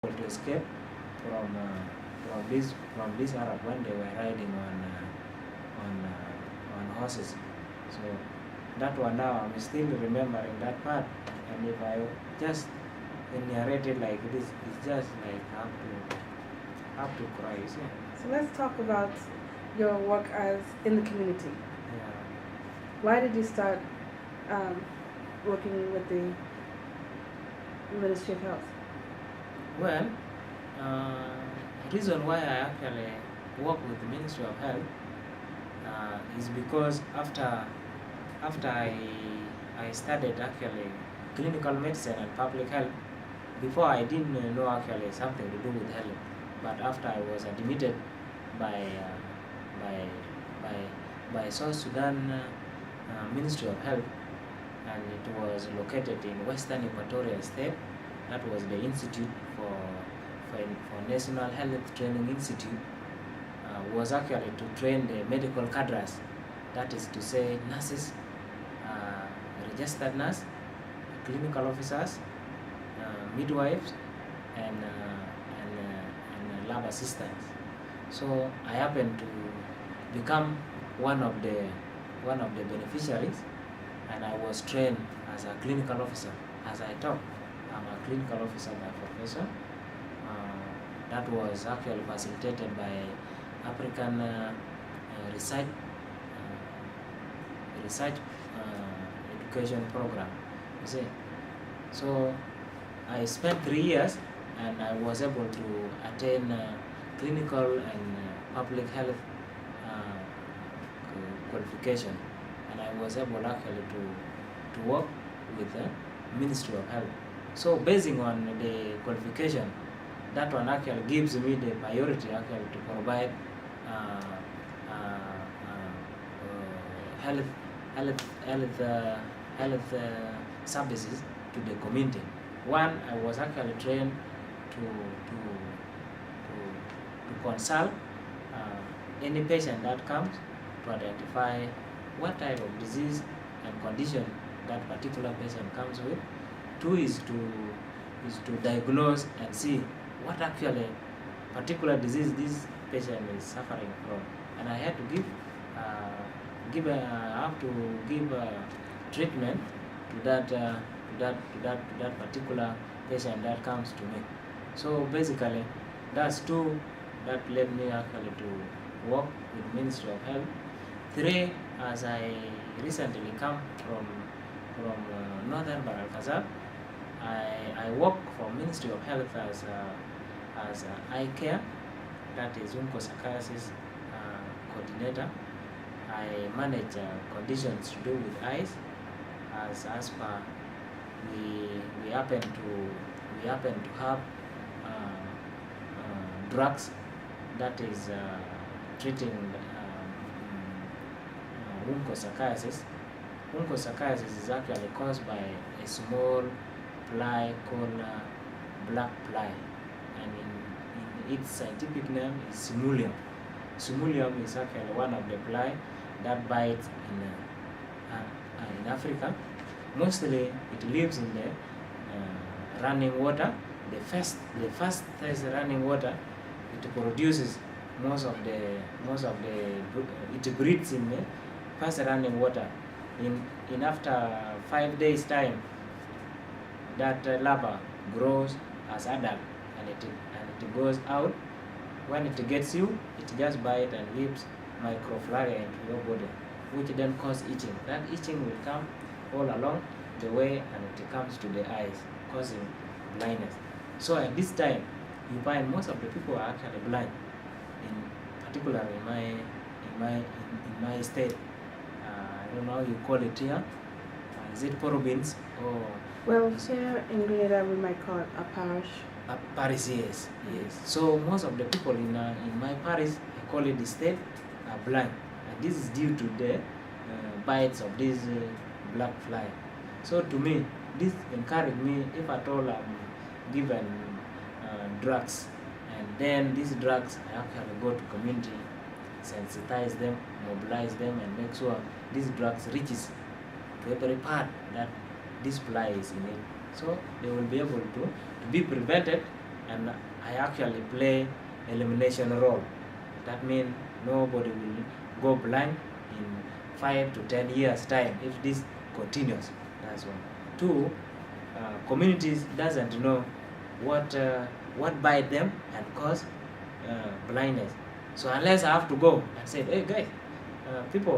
to escape from this Arab when they were riding on horses. So that one now I'm still remembering that part, and if I just narrate it like this, it's just like have to cry. You see? So let's talk about your work as in the community. Yeah. Why did you start working with the Ministry of Health? Well, reason why I actually work with the Ministry of Health is because after I studied actually clinical medicine and public health. Before I didn't know actually something to do with health, but after I was admitted by South Sudan Ministry of Health, and it was located in Western Equatoria State. That was the Institute for National Health Training Institute. Was actually to train the medical cadres, that is to say nurses, registered nurse, clinical officers, midwives, and lab assistants. So I happened to become one of the beneficiaries, and I was trained as a clinical officer. As I talk, I'm a clinical officer by profession. That was actually facilitated by African research education program. You see, so I spent 3 years, and I was able to attain clinical and public health qualification, and I was able actually to work with the Ministry of Health. So basing on the qualification, that one actually gives me the priority actually to provide health services to the community. One, I was actually trained to consult any patient that comes, to identify what type of disease and condition that particular patient comes with. Two is to diagnose and see what actually particular disease this patient is suffering from, and I had to give treatment to that particular patient that comes to me. So basically, that's two that led me actually to work with Ministry of Health. Three, as I recently come from Northern Bahr el Ghazal, I work for Ministry of Health as eye care, that is onchocerciasis coordinator. I manage conditions to do with eyes, as per we happen to have drugs that is treating onchocerciasis. Onchocerciasis is actually caused by a small fly called black fly, and in its scientific name is Simulium. Simulium is actually one of the fly that bites in Africa. Mostly it lives in the running water. The first running water, it produces it breeds in the first running water. In after 5 days time, that larva grows as adult, and it goes out. When it gets you, it just bites and leaves microflora into your body, which then cause itching. That itching will come all along the way, and it comes to the eyes, causing blindness. So at this time, you find most of the people are actually blind, particularly in my state. I don't know how you call it here. Is it province or? Well, here in Grenada we might call it a parish. A parish, yes. So most of the people in my parish, I call it the state, are blind, and this is due to the bites of this black fly. So to me, this encouraged me, if at all I'm given drugs, and then these drugs I actually go to community, sensitize them, mobilize them, and make sure these drugs reaches to every part that this fly is in it. So they will be able to be prevented and I actually play elimination role. That means nobody will go blind in 5 to 10 years time if this continues. That's one. Two, communities doesn't know what bite them and cause blindness. So unless I have to go and say, hey guys,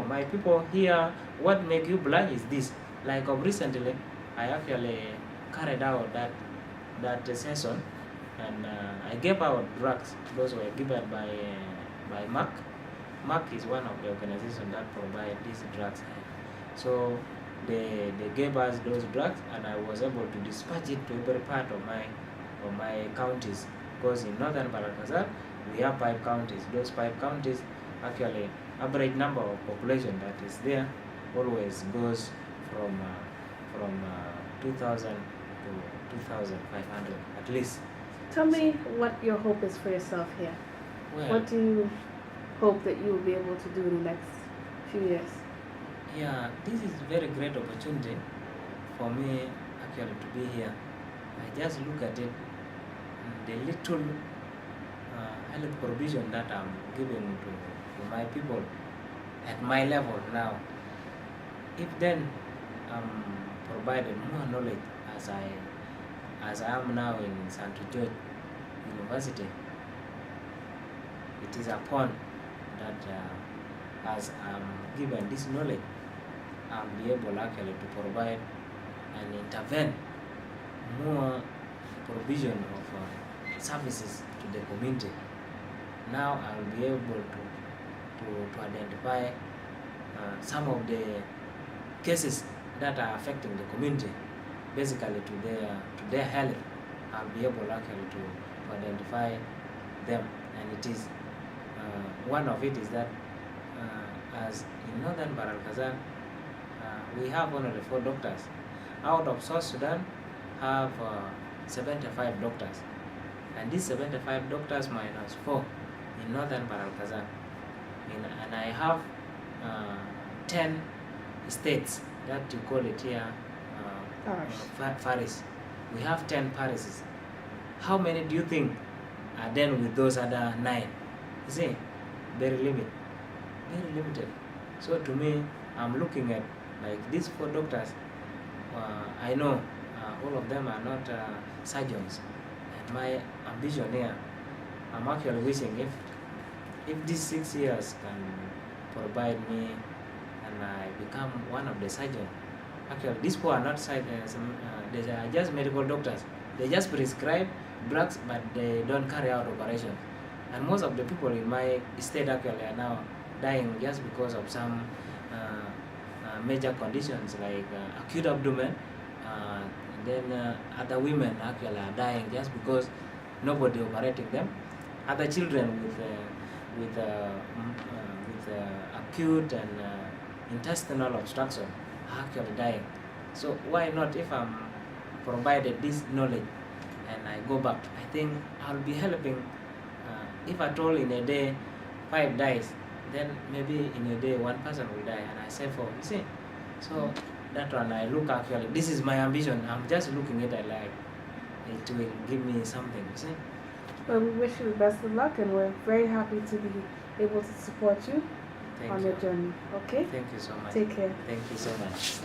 my people here, what make you blind is this. Like of recently, I actually carried out that session, and I gave out drugs. Those were given by Merck. Merck is one of the organizations that provide these drugs. So they gave us those drugs, and I was able to dispatch it to every part of my counties. Because in northern Barakazal, we have 5 counties. Those 5 counties, actually, average number of population that is there always goes from 2,000 to 2,500 at least. Tell me what your hope is for yourself here. Well, What do you hope that you will be able to do in the next few years? yeah, this is very great opportunity for me actually to be here. I just look at it, the little health provision that I'm giving to my people at my level now. If then I'm provided more knowledge as I am now in St. George University, it is upon that as I'm given this knowledge, I'll be able actually to provide and intervene more provision of services to the community. Now I'll be able to identify some of the cases that are affecting the community, basically to their health. I'll be able actually to identify them, and it is one of it is that as in northern Barakazal, we have only 4 doctors. Out of South Sudan, have 75 doctors, and these 75 doctors minus 4 in northern Barakazal, and I have 10 states that you call it here Faris. We have 10 parishes. How many do you think are then with those other 9? You see, very limited. So to me, I'm looking at like these 4 doctors. I know all of them are not surgeons, and my ambition here, I'm actually wishing if these 6 years can provide me and I become one of the surgeons. Actually, these 4 are not surgeons, they are just medical doctors. They just prescribe drugs, but they don't carry out operations. And most of the people in my state actually are now dying just because of some major conditions like acute abdomen. Then other women actually are dying just because nobody operating them. Other children with acute and intestinal obstruction are actually dying. So why not, if I'm provided this knowledge and I go back, I think I'll be helping. If at all in a day 5 dies, then maybe in a day 1 person will die, and I save 4. You see, so that one I look actually. This is my ambition. I'm just looking at it like it will give me something. You see. Well, we wish you the best of luck, and we're very happy to be able to support you Thank on you. your journey. Okay? Thank you so much. Take care. Thank you so much.